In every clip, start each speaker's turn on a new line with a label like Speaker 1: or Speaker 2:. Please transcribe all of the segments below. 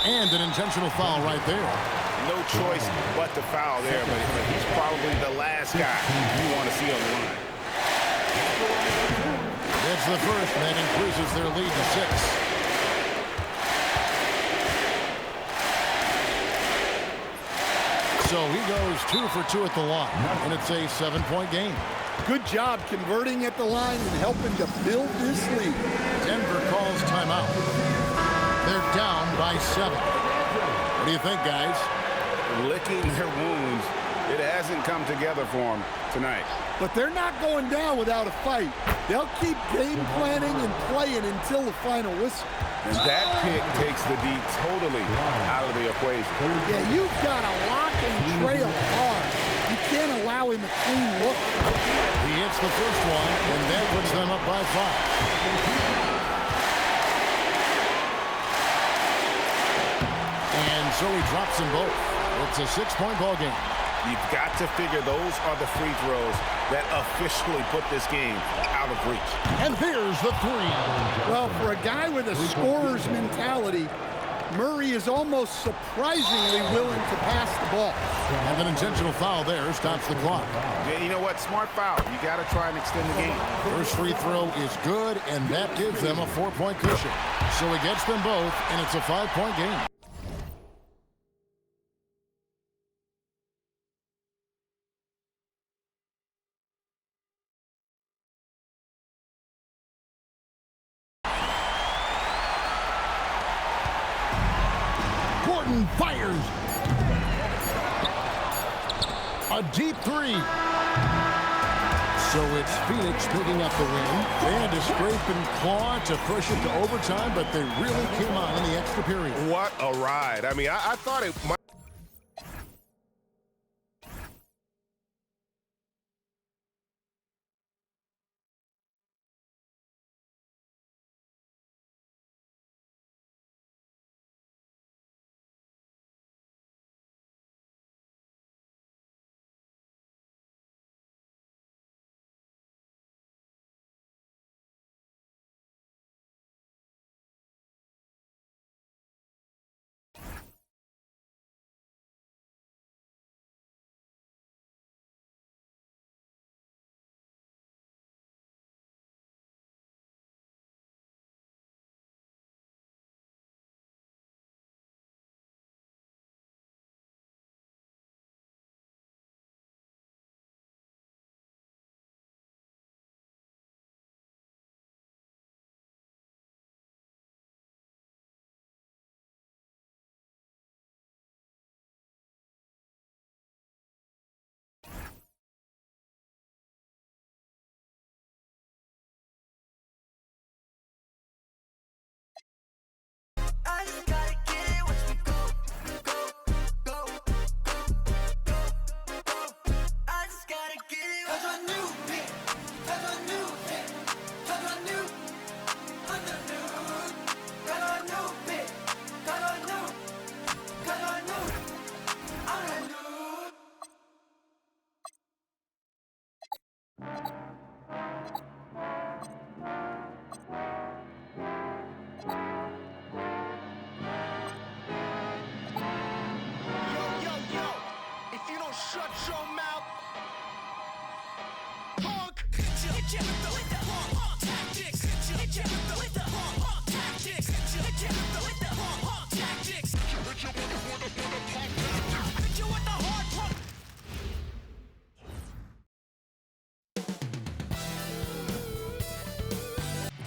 Speaker 1: And an intentional foul right there.
Speaker 2: No choice but to foul there, but he's probably the last guy you want to see on the line.
Speaker 1: It's the first, and that increases their lead to 6. So he goes 2 for 2 at the line, and it's a 7-point game.
Speaker 3: Good job converting at the line and helping to build this lead.
Speaker 1: Denver calls timeout. They're down by 7. What do you think, guys?
Speaker 2: Licking their wounds. It hasn't come together for them tonight.
Speaker 3: But they're not going down without a fight. They'll keep game planning and playing until the final whistle.
Speaker 2: And that pick takes the D totally out of the equation.
Speaker 3: Yeah, you've got to lock and trail hard. You can't allow him a clean look.
Speaker 1: He hits the first one, and that puts them up by 5. And so he drops them both. It's a 6-point ball game.
Speaker 2: You've got to figure those are the free throws that officially put this game out of reach.
Speaker 1: And there's the 3.
Speaker 3: Well, for a guy with a scorer's mentality, Murray is almost surprisingly willing to pass the ball.
Speaker 1: And an intentional foul there stops the clock.
Speaker 2: Yeah, you know what? Smart foul. You got to try and extend the game.
Speaker 1: First free throw is good, and that gives them a 4-point cushion. So he gets them both, and it's a 5-point game. Fires a deep 3. So it's Phoenix picking up the win. They had to scrape and claw to push it to overtime, but they really came on in the extra period.
Speaker 2: What a ride. I mean, I thought it might.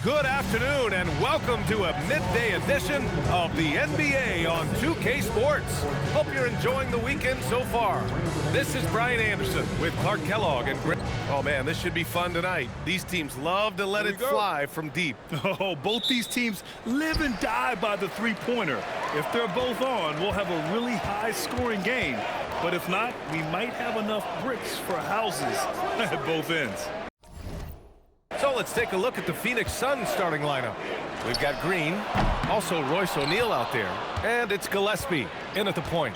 Speaker 4: Good afternoon and welcome to a midday edition of the NBA on 2K Sports. Hope you're enjoying the weekend so far. This is Brian Anderson with Clark Kellogg and Greg. Oh man, this should be fun tonight. These teams love to let it fly from deep.
Speaker 5: Oh, both these teams live and die by the three-pointer. If they're both on, we'll have a really high-scoring game. But if not, we might have enough bricks for houses at both ends.
Speaker 4: So let's take a look at the Phoenix Suns starting lineup. We've got Green, also Royce O'Neal out there, and it's Gillespie in at the point.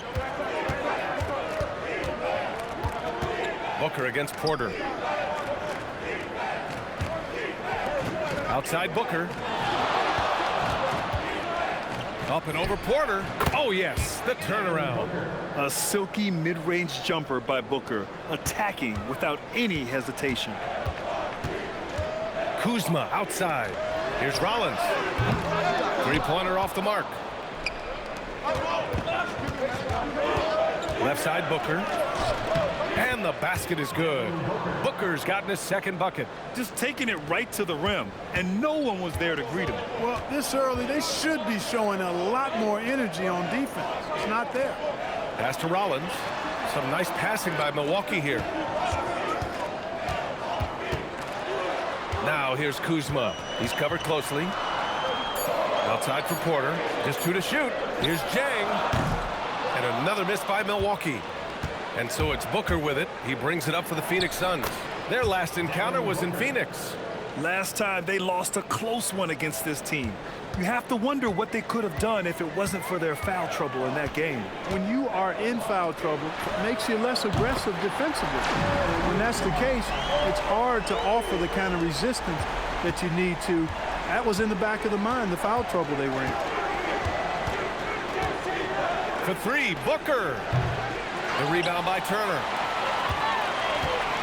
Speaker 4: Booker against Porter. Outside Booker. Up and over Porter. Oh, yes, the turnaround.
Speaker 5: A silky mid-range jumper by Booker, attacking without any hesitation.
Speaker 4: Kuzma outside. Here's Rollins. Three-pointer off the mark. Left side, Booker. And the basket is good. Booker's gotten his second bucket.
Speaker 5: Just taking it right to the rim, and no one was there to greet him.
Speaker 3: Well, this early, they should be showing a lot more energy on defense. It's not there.
Speaker 4: Pass to Rollins. Some nice passing by Milwaukee here. Now here's Kuzma. He's covered closely. Outside for Porter. Just 2 to shoot. Here's Jang. And another miss by Milwaukee. And so it's Booker with it. He brings it up for the Phoenix Suns. Their last encounter was in Phoenix.
Speaker 5: Last time they lost a close one against this team. You have to wonder what they could have done if it wasn't for their foul trouble in that game.
Speaker 3: When you are in foul trouble, it makes you less aggressive defensively. And when that's the case, it's hard to offer the kind of resistance that you need to. That was in the back of the mind, the foul trouble they were in.
Speaker 4: For 3, Booker. The rebound by Turner.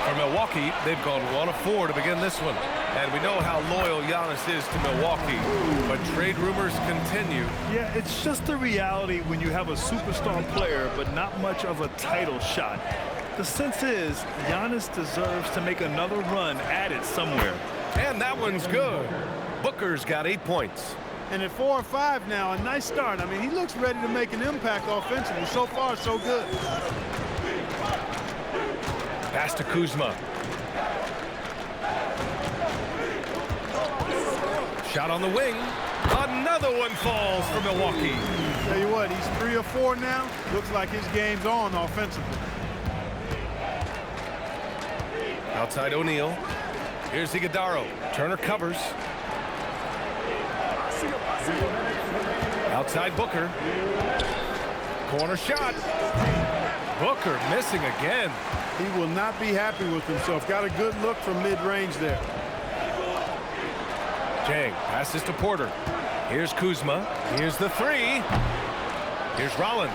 Speaker 4: For Milwaukee, they've gone 1 of 4 to begin this one. And we know how loyal Giannis is to Milwaukee. But trade rumors continue.
Speaker 5: Yeah, it's just the reality when you have a superstar player, but not much of a title shot. The sense is Giannis deserves to make another run at it somewhere.
Speaker 4: And that one's good. Booker's got 8 points.
Speaker 3: And at 4 or 5 now, a nice start. I mean, he looks ready to make an impact offensively. So far, so good.
Speaker 4: Pass to Kuzma. Shot on the wing. Another one falls for Milwaukee.
Speaker 3: Tell you what, he's 3 or 4 now. Looks like his game's on offensively.
Speaker 4: Outside O'Neal. Here's Iguodala. Turner covers. Outside Booker. Corner shot. Booker missing again.
Speaker 3: He will not be happy with himself. Got a good look from mid-range there.
Speaker 4: Jang passes to Porter. Here's Kuzma. Here's the 3. Here's Rollins.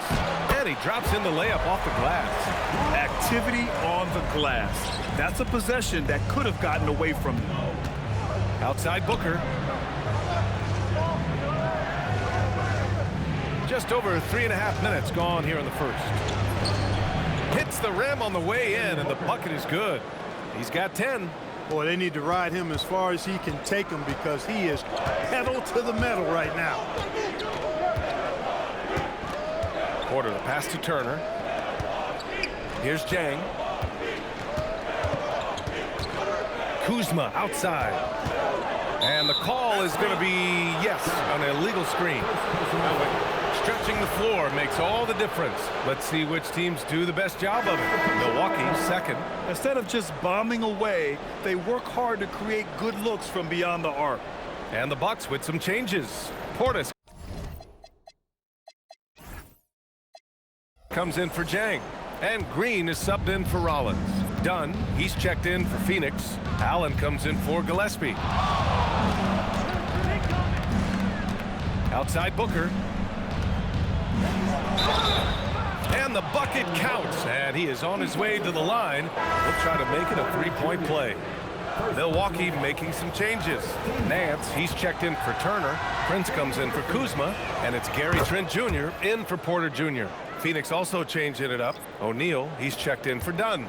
Speaker 4: And he drops in the layup off the glass.
Speaker 5: Activity on the glass. That's a possession that could have gotten away from him.
Speaker 4: Outside Booker. Just over 3.5 minutes gone here in the first. Hits the rim on the way in, and the bucket is good. He's got 10.
Speaker 3: Boy, they need to ride him as far as he can take him because he is pedal to the metal right now.
Speaker 4: Porter, the pass to Turner. Here's Jang. Kuzma outside. And the call is going to be, yes, an illegal screen. Stretching the floor makes all the difference. Let's see which teams do the best job of it. Milwaukee, second.
Speaker 5: Instead of just bombing away, they work hard to create good looks from beyond the arc.
Speaker 4: And the Bucks with some changes. Portis comes in for Jang. And Green is subbed in for Rollins. Dunn, he's checked in for Phoenix. Allen comes in for Gillespie. Outside Booker. And the bucket counts, and he is on his way to the line. He'll try to make it a 3-point play. Milwaukee making some changes. Nance, he's checked in for Turner. Prince comes in for Kuzma, and it's Gary Trent Jr. in for Porter Jr. Phoenix also changing it up. O'Neal, he's checked in for Dunn.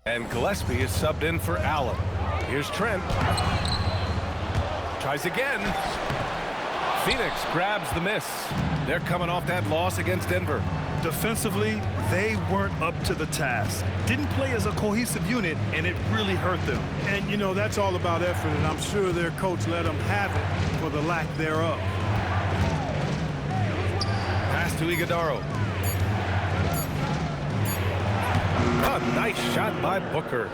Speaker 4: And Gillespie is subbed in for Allen. Here's Trent. Tries again. Phoenix grabs the miss. They're coming off that loss against Denver.
Speaker 5: Defensively, they weren't up to the task. Didn't play as a cohesive unit, and it really hurt them.
Speaker 3: And, you know, that's all about effort, and I'm sure their coach let them have it for the lack thereof.
Speaker 4: Pass to Iguodala. A nice shot by Booker.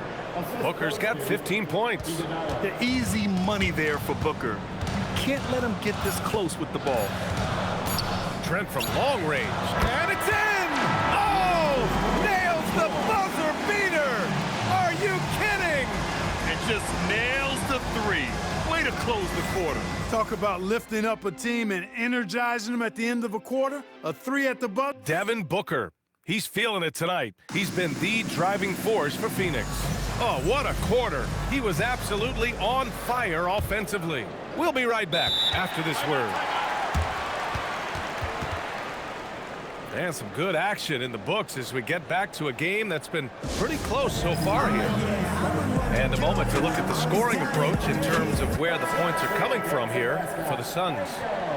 Speaker 4: Booker's got 15 points.
Speaker 5: The easy money there for Booker. Can't let him get this close with the ball.
Speaker 4: Trent from long range. And it's in! Oh! Nails the buzzer beater! Are you kidding?
Speaker 5: And just nails the 3. Way to close the quarter.
Speaker 3: Talk about lifting up a team and energizing them at the end of a quarter. A 3 at the buzzer.
Speaker 4: Devin Booker. He's feeling it tonight. He's been the driving force for Phoenix. Oh, what a quarter. He was absolutely on fire offensively. We'll be right back after this word. And some good action in the books as we get back to a game that's been pretty close so far here. And a moment to look at the scoring approach in terms of where the points are coming from here for the Suns.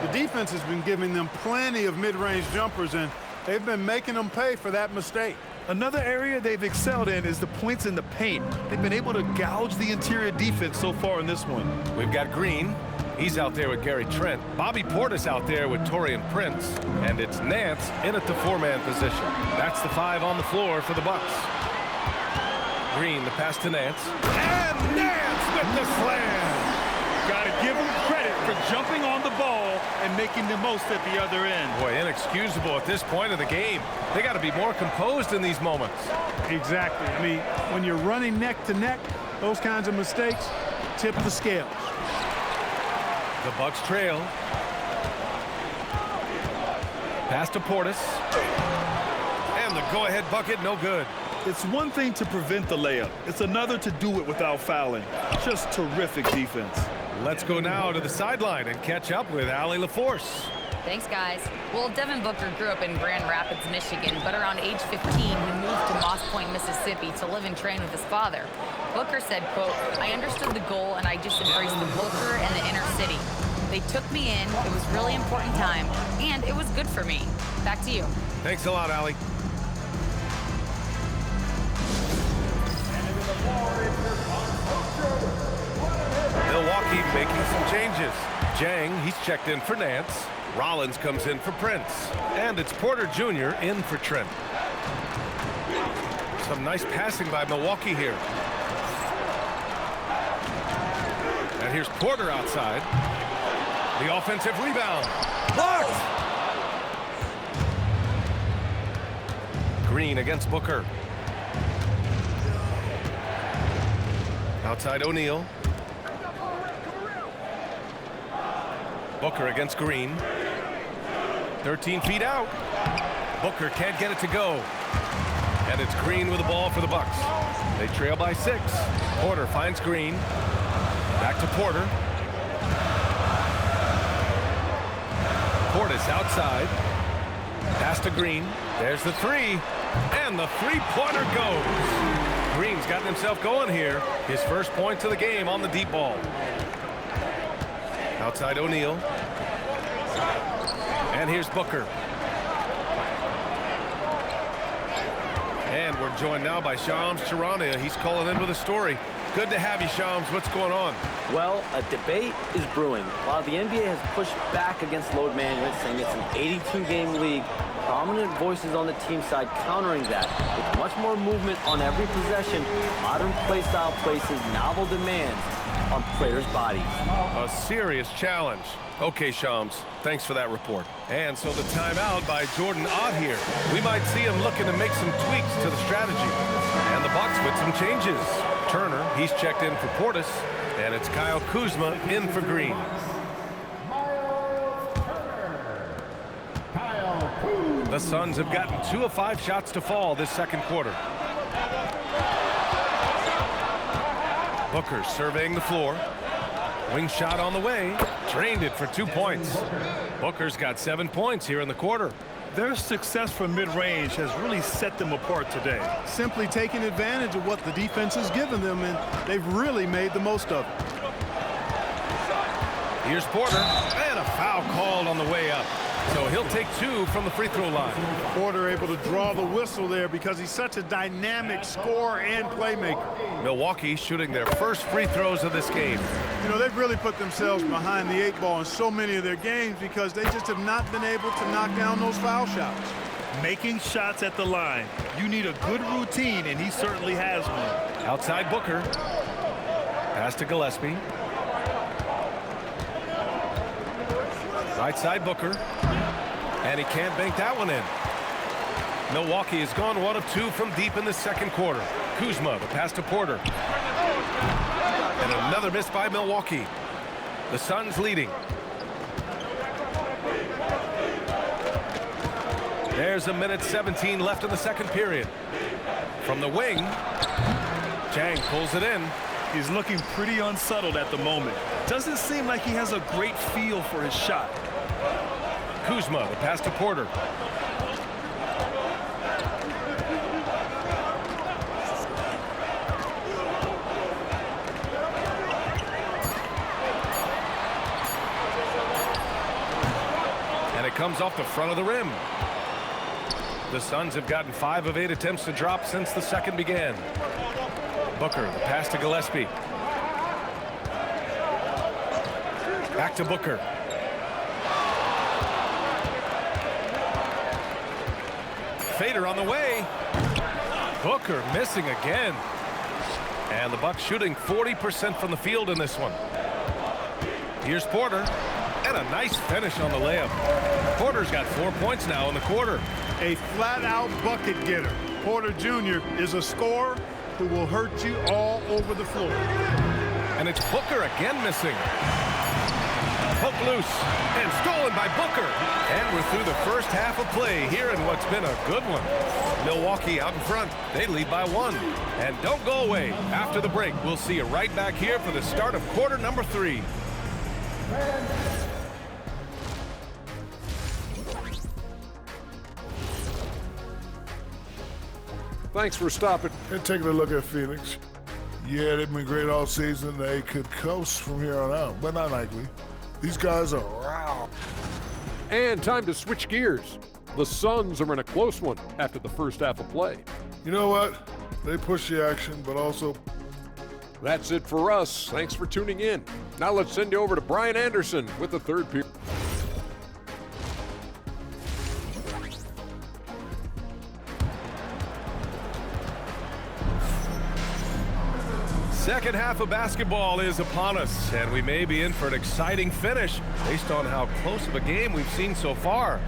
Speaker 3: The defense has been giving them plenty of mid-range jumpers, and they've been making them pay for that mistake.
Speaker 5: Another area they've excelled in is the points in the paint. They've been able to gouge the interior defense so far in this one.
Speaker 4: We've got Green. He's out there with Gary Trent. Bobby Portis out there with Taurean Prince. And it's Nance in at the 4-man position. That's the 5 on the floor for the Bucks. Green, the pass to Nance. And Nance with the slam!
Speaker 5: Got to give him credit for jumping on the ball and making the most at the other end.
Speaker 4: Boy, inexcusable at this point of the game. They got to be more composed in these moments.
Speaker 3: Exactly. I mean, when you're running neck to neck, those kinds of mistakes tip the scales.
Speaker 4: The Bucks trail. Pass to Portis. And the go-ahead bucket, no good.
Speaker 5: It's one thing to prevent the layup. It's another to do it without fouling. Just terrific defense.
Speaker 4: Let's go now to the sideline and catch up with Allie LaForce.
Speaker 6: Thanks, guys. Well, Devin Booker grew up in Grand Rapids, Michigan, but around age 15, he moved to Moss Point, Mississippi to live and train with his father. Booker said, quote, "I understood the goal and I just embraced the Booker and the inner city. They took me in, it was really important time, and it was good for me." Back to you.
Speaker 4: Thanks a lot, Allie. Milwaukee making some changes. Jang, he's checked in for Nance. Rollins comes in for Prince. And it's Porter Jr. in for Trent. Some nice passing by Milwaukee here. And here's Porter outside. The offensive rebound. Blocked! Green against Booker. Outside O'Neal. Booker against Green. 13 feet out. Booker can't get it to go. And it's Green with the ball for the Bucks. They trail by 6. Porter finds Green. Back to Porter. Portis outside. Pass to Green. There's the 3. And the 3-pointer goes. Green's gotten himself going here. His first points of the game on the deep ball. Outside O'Neal. And here's Booker. And we're joined now by Shams Charania. He's calling in with a story. Good to have you, Shams. What's going on?
Speaker 7: Well, a debate is brewing. While the NBA has pushed back against load management, saying it's an 82-game league, prominent voices on the team side countering that. With much more movement on every possession, modern play style places novel demands on players' bodies.
Speaker 4: A serious challenge. Okay, Shams, thanks for that report. And so the timeout by Jordan Ott here. We might see him looking to make some tweaks to the strategy. And the Bucks with some changes. Turner, he's checked in for Portis, and it's Kyle Kuzma in for Green. The Suns have gotten 2 of 5 shots to fall this second quarter. Booker surveying the floor. Wing shot on the way. Drained it for 2 points. Booker's got 7 points here in the quarter.
Speaker 5: Their success from mid-range has really set them apart today.
Speaker 3: Simply taking advantage of what the defense has given them, and they've really made the most of it.
Speaker 4: Here's Porter, and a foul called on the way up. So he'll take 2 from the free throw line.
Speaker 3: Porter able to draw the whistle there because he's such a dynamic scorer and playmaker.
Speaker 4: Milwaukee shooting their first free throws of this game.
Speaker 3: You know, they've really put themselves behind the 8 ball in so many of their games because they just have not been able to knock down those foul shots.
Speaker 5: Making shots at the line. You need a good routine, and he certainly has one.
Speaker 4: Outside Booker. Pass to Gillespie. Right side Booker. And he can't bank that one in. Milwaukee has gone 1 of 2 from deep in the second quarter. Kuzma, the pass to Porter. And another miss by Milwaukee. The Suns leading. There's 1:17 left in the second period. From the wing, Chang pulls it in.
Speaker 5: He's looking pretty unsettled at the moment. Doesn't seem like he has a great feel for his shot.
Speaker 4: Kuzma, the pass to Porter. And it comes off the front of the rim. The Suns have gotten 5 of 8 attempts to drop since the second began. Booker, the pass to Gillespie. Back to Booker. Fader on the way. Booker missing again. And the Bucks shooting 40% from the field in this one. Here's Porter. And a nice finish on the layup. Porter's got 4 points now in the quarter.
Speaker 3: A flat-out bucket getter. Porter Jr. is a scorer who will hurt you all over the floor.
Speaker 4: And it's Booker again missing. Poke loose and stolen by Booker. And we're through the first half of play here in what's been a good one. Milwaukee out in front. They lead by 1. And don't go away. After the break, we'll see you right back here for the start of quarter number 3.
Speaker 8: Thanks for stopping.
Speaker 9: And taking a look at Phoenix. Yeah, they've been great all season. They could coast from here on out, but not likely. These guys are wow.
Speaker 8: And time to switch gears. The Suns are in a close one after the first half of play.
Speaker 9: You know what? They push the action, but also...
Speaker 8: That's it for us. Thanks for tuning in. Now let's send you over to Brian Anderson with the third period.
Speaker 4: Second half of basketball is upon us, and we may be in for an exciting finish based on how close of a game we've seen so far.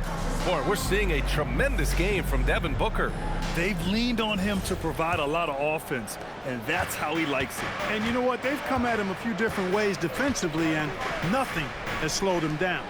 Speaker 4: Boy, we're seeing a tremendous game from Devin Booker.
Speaker 5: They've leaned on him to provide a lot of offense, and that's how he likes it.
Speaker 3: And you know what? They've come at him a few different ways defensively, and nothing has slowed him down.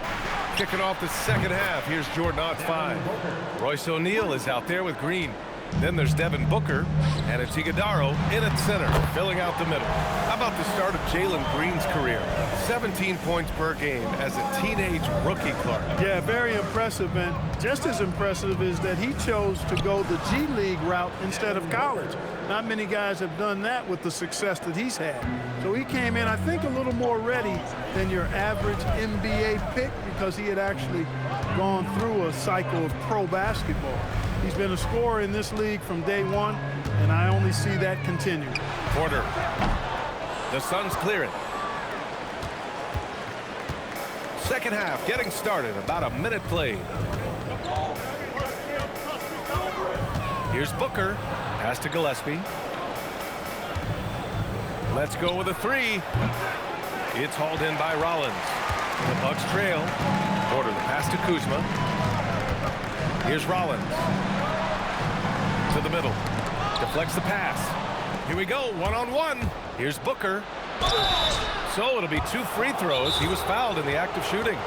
Speaker 4: Kicking off the second half, here's Jordan Ott 5. Royce O'Neal is out there with Green. Then there's Devin Booker, and it's Iguodala in at center, filling out the middle. How about the start of Jalen Green's career? 17 points per game as a teenage rookie, Clark.
Speaker 3: Yeah, very impressive, and just as impressive is that he chose to go the G League route instead of college. Not many guys have done that with the success that he's had. So he came in, I think, a little more ready than your average NBA pick because he had actually gone through a cycle of pro basketball. He's been a scorer in this league from day one, and I only see that continue.
Speaker 4: Porter. The Suns clear it. Second half getting started. About a minute played. Here's Booker. Pass to Gillespie. Let's go with a 3. It's hauled in by Rollins. The Bucks trail. Porter, the pass to Kuzma. Here's Rollins. To the middle. Deflects the pass. Here we go, one-on-one. Here's Booker. So it'll be 2 free throws. He was fouled in the act of shooting.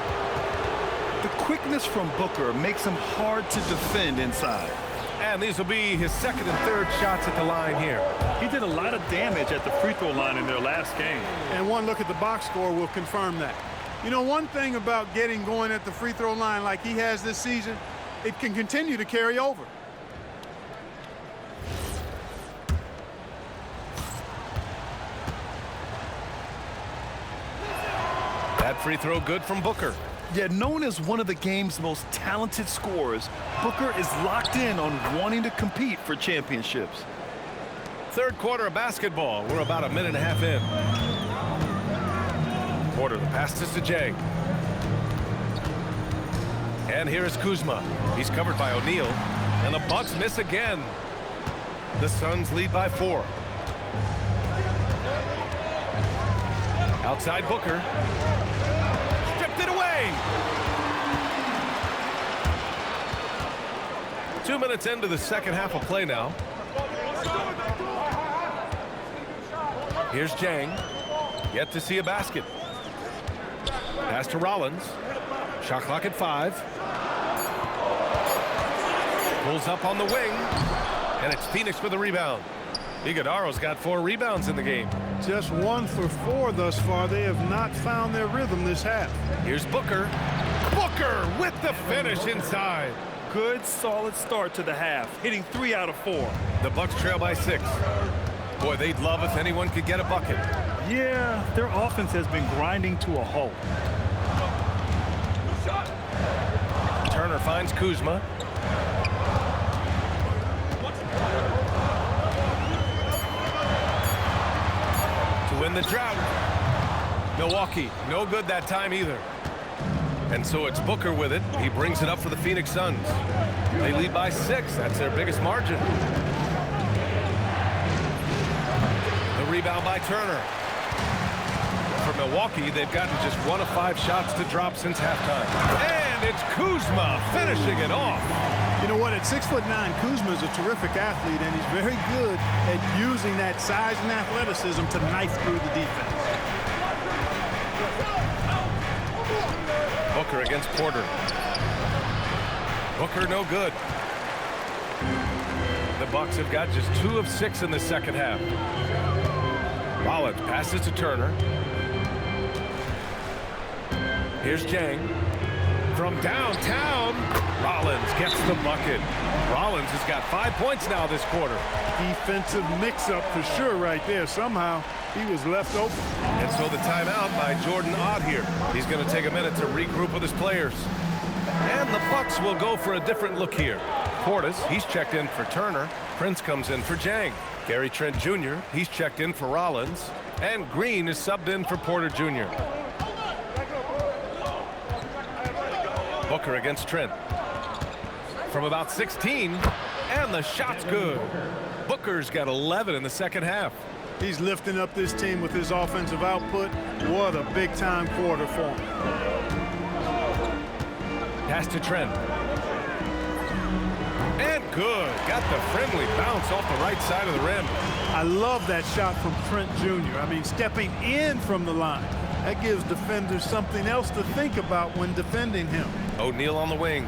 Speaker 5: The quickness from Booker makes him hard to defend inside.
Speaker 4: And these will be his second and third shots at the line here.
Speaker 5: He did a lot of damage at the free throw line in their last game.
Speaker 3: And one look at the box score will confirm that. You know, one thing about getting going at the free throw line like he has this season, it can continue to carry over.
Speaker 4: That free throw good from Booker.
Speaker 5: Yet known as one of the game's most talented scorers, Booker is locked in on wanting to compete for championships.
Speaker 4: Third quarter of basketball. We're about a minute and a half in. Porter, the pass to Sajay. And here is Kuzma. He's covered by O'Neal. And the Bucks miss again. The Suns lead by 4. Outside Booker. Stripped it away. 2 minutes into the second half of play now. Here's Jang. Yet to see a basket. Pass to Rollins. Shot clock at 5. Pulls up on the wing. And it's Phoenix with a rebound. Iguodaro's got 4 rebounds in the game.
Speaker 3: Just 1 for 4 thus far. They have not found their rhythm this half.
Speaker 4: Here's Booker. Booker with the finish inside.
Speaker 5: Good, solid start to the half, hitting 3 out of 4.
Speaker 4: The Bucks trail by 6. Boy, they'd love if anyone could get a bucket.
Speaker 5: Yeah, their offense has been grinding to a halt.
Speaker 4: Turner finds Kuzma. To win the drought. Milwaukee, no good that time either. And so it's Booker with it. He brings it up for the Phoenix Suns. They lead by 6. That's their biggest margin. The rebound by Turner. For Milwaukee, they've gotten just 1 of 5 shots to drop since halftime. And it's Kuzma finishing it off.
Speaker 3: You know what? At 6'9", Kuzma is a terrific athlete, and he's very good at using that size and athleticism to knife through the defense.
Speaker 4: Booker against Porter. Booker no good. The Bucks have got just 2 of 6 in the second half. Rollins passes to Turner. Here's Jang. From downtown, Rollins gets the bucket. Rollins has got 5 points now this quarter.
Speaker 3: Defensive mix-up for sure right there. Somehow he was left open.
Speaker 4: And so the timeout by Jordan Ott here. He's going to take a minute to regroup with his players. And the Bucks will go for a different look here. Portis, he's checked in for Turner. Prince comes in for Jang. Gary Trent Jr., he's checked in for Rollins. And Green is subbed in for Porter Jr. Booker against Trent. From about 16, and the shot's good. Booker's got 11 in the second half.
Speaker 3: He's lifting up this team with his offensive output. What a big-time quarter for him.
Speaker 4: Pass to Trent. And good. Got the friendly bounce off the right side of the rim.
Speaker 3: I love that shot from Trent Jr. I mean, stepping in from the line. That gives defenders something else to think about when defending him.
Speaker 4: O'Neal on the wing.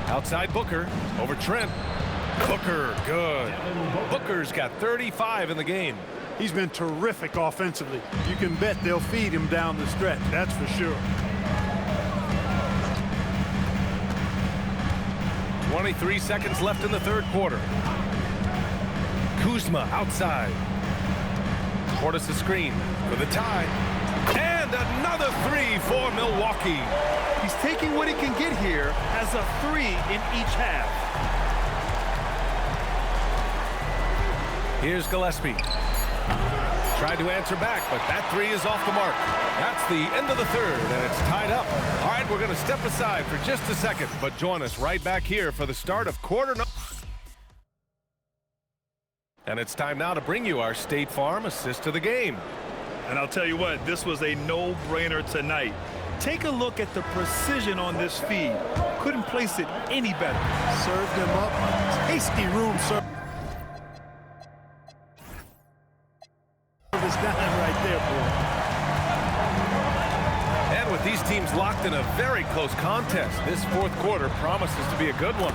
Speaker 4: Outside Booker. Over Trent. Booker, good. Booker's got 35 in the game.
Speaker 3: He's been terrific offensively. You can bet they'll feed him down the stretch, that's for sure.
Speaker 4: 23 seconds left in the third quarter. Kuzma outside. Portis the screen for the tie. And another 3 for Milwaukee.
Speaker 5: He's taking what he can get here as a 3 in each half.
Speaker 4: Here's Gillespie. Tried to answer back, but that 3 is off the mark. That's the end of the third, and it's tied up. All right, we're going to step aside for just a second, but join us right back here for the start of quarter number. And it's time now to bring you our State Farm assist of the game.
Speaker 5: And I'll tell you what, this was a no-brainer tonight. Take a look at the precision on this feed. Couldn't place it any better.
Speaker 3: Served him up. Tasty room service down right there, boy.
Speaker 4: And with these teams locked in a very close contest, this fourth quarter promises to be a good one.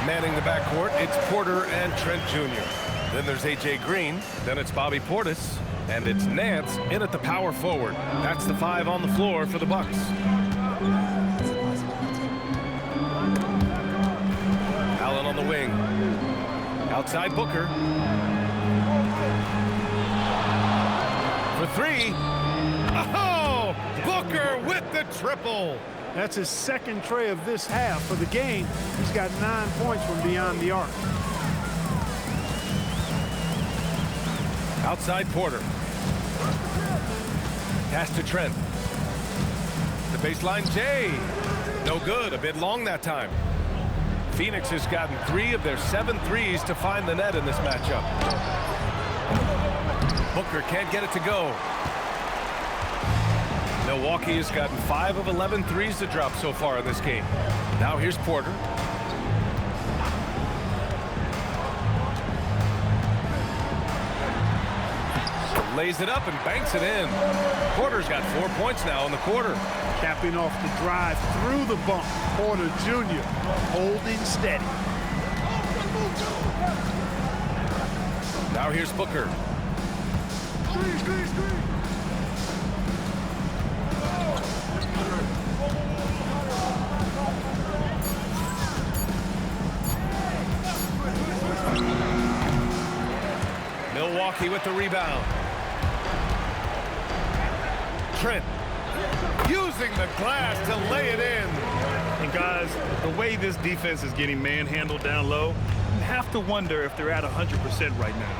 Speaker 4: Manning the backcourt, it's Porter and Trent Jr. Then there's A.J. Green, then it's Bobby Portis, and it's Nance in at the power forward. That's the 5 on the floor for the Bucks. Allen on the wing. Outside Booker. For 3. Oh! Booker with the triple.
Speaker 3: That's his second tray of this half for the game. He's got 9 points from beyond the arc.
Speaker 4: Outside Porter. Pass to Trent. The baseline Jay. No good. A bit long that time. Phoenix has gotten 3 of their 7 threes to find the net in this matchup. Booker can't get it to go. Milwaukee has gotten 5 of 11 threes to drop so far in this game. Now here's Porter. lays it up and banks it in. Porter's got 4 points now in the quarter.
Speaker 3: Capping off the drive through the bump, Porter Jr. holding steady.
Speaker 4: Now here's Booker. Milwaukee with the rebound. Trent using the glass to lay it in.
Speaker 5: And guys, the way this defense is getting manhandled down low, you have to wonder if they're at 100% right now.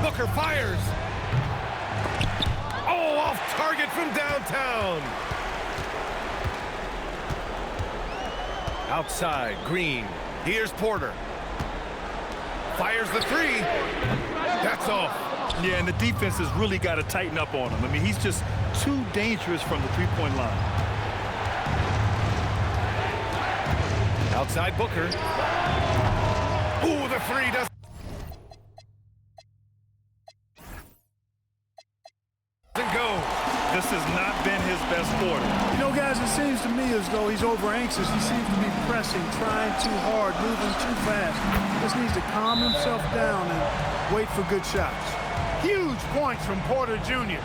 Speaker 4: Booker fires. Oh, off target from downtown. Outside, Green. Here's Porter. Fires the three. That's off.
Speaker 5: Yeah, and the defense has really got to tighten up on him. I mean, he's just too dangerous from the three-point line.
Speaker 4: Outside Booker. Ooh, the three doesn't go.
Speaker 5: This has not been his best quarter.
Speaker 3: You know, guys, it seems to me as though he's over anxious. He seems to be pressing, trying too hard, moving too fast. Just needs to calm himself down and wait for good shots. Huge points from Porter Jr.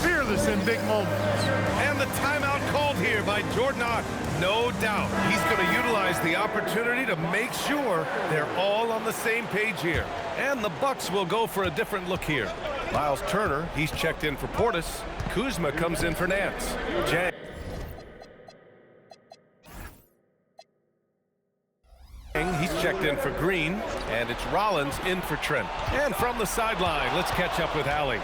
Speaker 3: Fearless in big moments.
Speaker 4: And the timeout called here by Jordan Ott. No doubt he's going to utilize the opportunity to make sure they're all on the same page here. And the Bucks will go for a different look here. Miles Turner, he's checked in for Portis. Kuzma comes in for Nance. Jang. He's checked in for Green, and it's Rollins in for Trent. And from the sideline, let's catch up with Allie.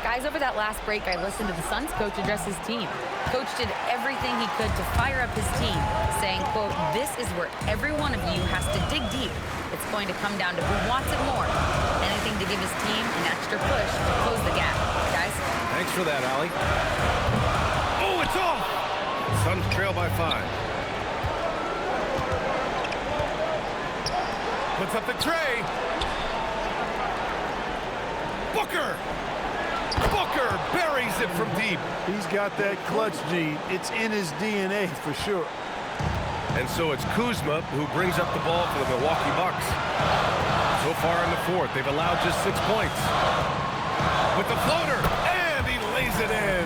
Speaker 6: Guys, over that last break, I listened to the Suns coach address his team. Coach did everything he could to fire up his team, saying, quote, "This is where every one of you has to dig deep. It's going to come down to who wants it more. Anything to give his team an extra push to close the gap." Guys?
Speaker 4: Thanks for that, Allie. Oh, it's off! Suns trail by 5. Puts up the tray. Booker! Booker buries it from deep.
Speaker 3: He's got that clutch gene. It's in his DNA for sure.
Speaker 4: And so it's Kuzma who brings up the ball for the Milwaukee Bucks. So far in the fourth, they've allowed just 6 points. With the floater, and he lays it in.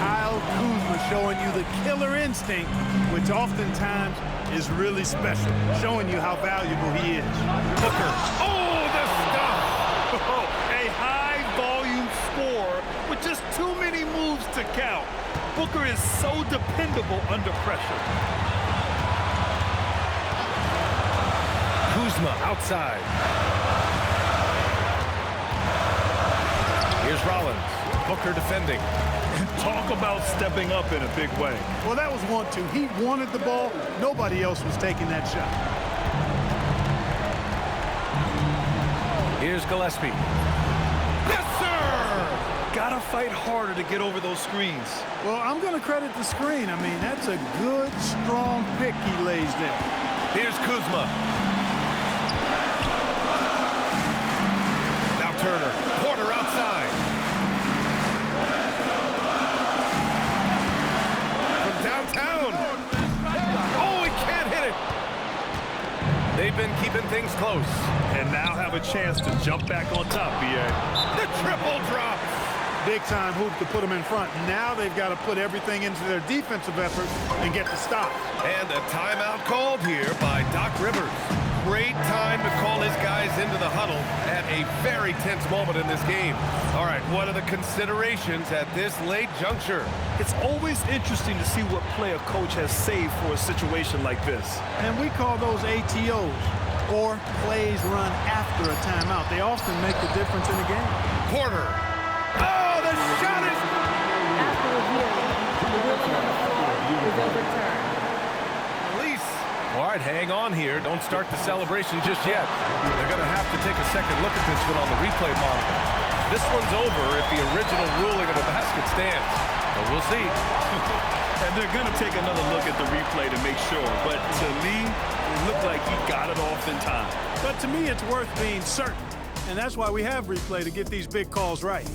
Speaker 3: Kyle Kuzma showing you the killer instinct, which oftentimes is really special, showing you how valuable he is.
Speaker 4: Booker. Oh, the stuff!
Speaker 5: A high-volume score with just too many moves to count. Booker is so dependable under pressure.
Speaker 4: Kuzma outside. Here's Rollins. Booker defending.
Speaker 5: Talk about stepping up in a big way.
Speaker 3: Well, that was 1-2. He wanted the ball. Nobody else was taking that shot.
Speaker 4: Here's Gillespie. Yes, sir!
Speaker 5: Gotta fight harder to get over those screens.
Speaker 3: Well, I'm going to credit the screen. I mean, that's a good, strong pick he lays there.
Speaker 4: Here's Kuzma. Now Turner. Porter outside. From downtown. Oh, he can't hit it. They've been keeping things close.
Speaker 5: And now have a chance to jump back on top, B.A.
Speaker 4: The triple drop.
Speaker 3: Big-time hoop to put them in front. Now they've got to put everything into their defensive effort and get the stop.
Speaker 4: And a timeout called here by Doc Rivers. Great time to call his guys into the huddle at a very tense moment in this game. All right, what are the considerations at this late juncture?
Speaker 5: It's always interesting to see what play a coach has saved for a situation like this.
Speaker 3: And we call those ATOs, or plays run after a timeout. They often make the difference in the game.
Speaker 4: Porter. Oh, the shot is...
Speaker 10: After review, the ruling is overturned.
Speaker 4: Release. All right, hang on here. Don't start the celebration just yet. They're going to have to take a second look at this one on the replay monitor. This one's over if the original ruling of the basket stands. But we'll see.
Speaker 5: And they're going to take another look at the replay to make sure. But to me, it looked like he got it off in time.
Speaker 3: But to me, it's worth being certain. And that's why we have replay, to get these big calls right.